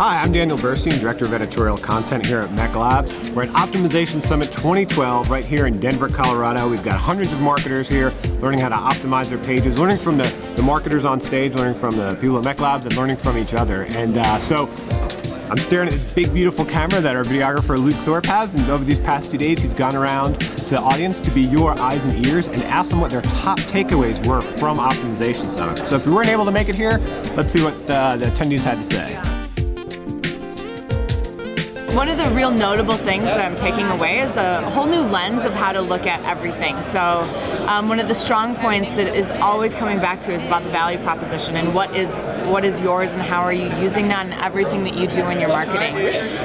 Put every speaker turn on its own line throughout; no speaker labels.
Hi, I'm Daniel Burstein, Director of Editorial Content here at Mech Labs. We're at Optimization Summit 2012 right here in Denver, Colorado. We've got hundreds of marketers here learning how to optimize their pages, learning from the marketers on stage, learning from the people at Mech Labs, and learning from each other. And so I'm staring at this big, beautiful camera that our videographer Luke Thorpe has, and over these past 2 days he's gone around to the audience to be your eyes and ears and asked them what their top takeaways were from Optimization Summit. So if you weren't able to make it here, let's see what the attendees had to say.
One of the real notable things that I'm taking away is a whole new lens of how to look at everything. So one of the strong points that is always coming back to is about the value proposition and what is yours and how are you using that in everything that you do in your marketing.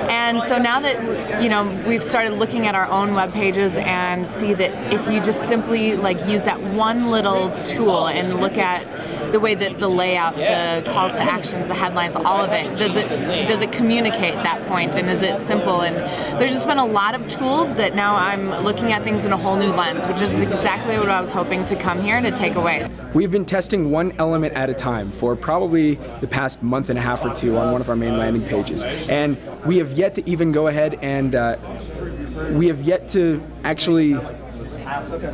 And so now that we've started looking at our own web pages and see that if you just simply use that one little tool and look at the way that the layout, the calls to actions, the headlines, all of it, does it communicate that point, and is it simple? And there's just been a lot of tools that now I'm looking at things in a whole new lens, which is exactly what I was hoping to come here to take away.
We've been testing one element at a time for probably the past month and a half or two on one of our main landing pages, and we have yet to even go ahead and we have yet to actually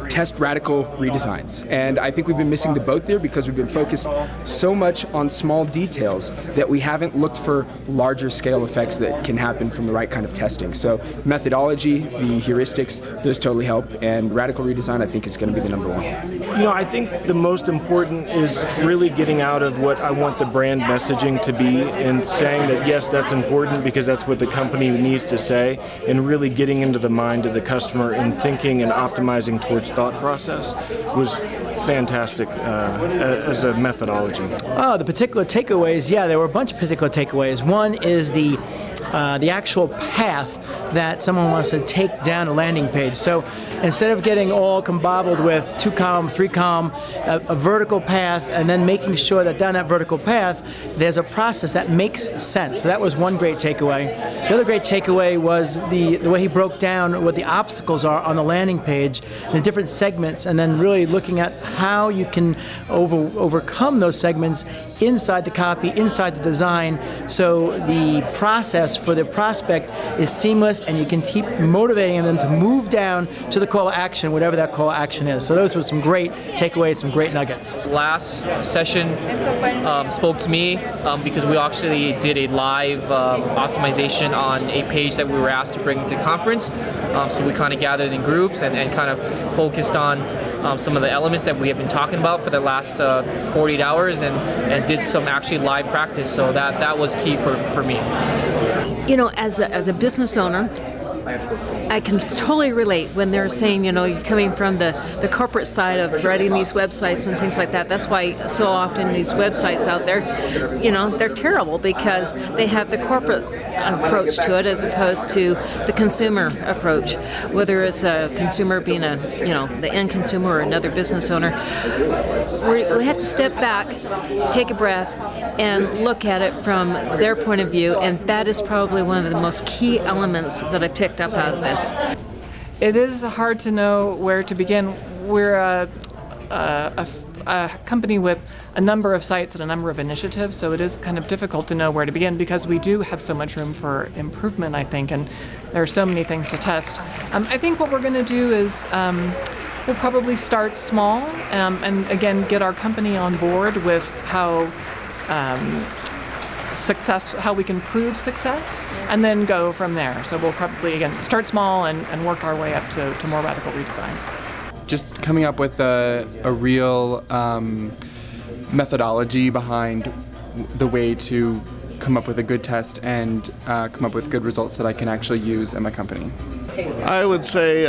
test radical redesigns. And I think we've been missing the boat there because we've been focused so much on small details that we haven't looked for larger scale effects that can happen from the right kind of testing. So methodology, the heuristics, those totally help, and radical redesign I think is going to be the number one.
I think the most important is really getting out of what I want the brand messaging to be and saying that yes, that's important because that's what the company needs to say, and really getting into the mind of the customer and thinking and optimizing towards thought process was fantastic as a methodology.
Oh, the particular takeaways, yeah, there were a bunch of particular takeaways. One is the actual path that someone wants to take down a landing page. So instead of getting all combobbled with 2-column, 3-column, a vertical path, and then making sure that down that vertical path, there's a process that makes sense. So that was one great takeaway. The other great takeaway was the way he broke down what the obstacles are on the landing page, the different segments, and then really looking at how you can overcome those segments inside the copy, inside the design, so the process for the prospect is seamless and you can keep motivating them to move down to the call to action, whatever that call to action is. So those were some great takeaways, some great nuggets.
Last session spoke to me because we actually did a live optimization on a page that we were asked to bring to conference. So we kind of gathered in groups and kind of focused on some of the elements that we have been talking about for the last 48 hours and did some actually live practice. So that was key for me.
As a business owner, I can totally relate when they're saying, you're coming from the corporate side of writing these websites and things like that. That's why so often these websites out there, they're terrible because they have the corporate approach to it as opposed to the consumer approach. Whether it's a consumer being the end consumer or another business owner, we have to step back, take a breath, and look at it from their point of view, and that is probably one of the most key elements that I picked up out of this.
It is hard to know where to begin. We're a company with a number of sites and a number of initiatives, so it is kind of difficult to know where to begin because we do have so much room for improvement, I think, and there are so many things to test. I think what we're going to do is we'll probably start small and again get our company on board with how we can prove success, and then go from there. So we'll probably, again, start small and work our way up to more radical redesigns.
Just coming up with a real methodology behind the way to come up with a good test and come up with good results that I can actually use in my company.
I would say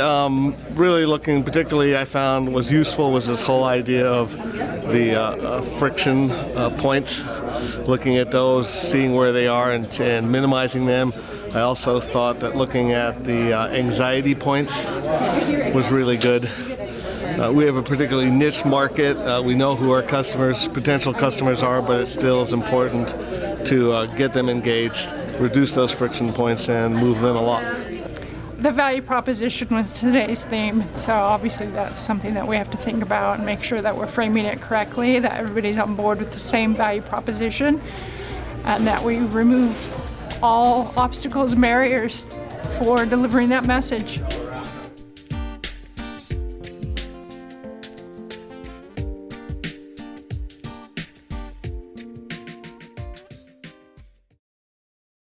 really looking particularly I found was useful was this whole idea of the friction points, looking at those, seeing where they are and minimizing them. I also thought that looking at the anxiety points was really good. We have a particularly niche market. We know who our potential customers are, but it still is important to get them engaged, reduce those friction points, and move them along.
The value proposition was today's theme, so obviously that's something that we have to think about and make sure that we're framing it correctly, that everybody's on board with the same value proposition, and that we remove all obstacles and barriers for delivering that message.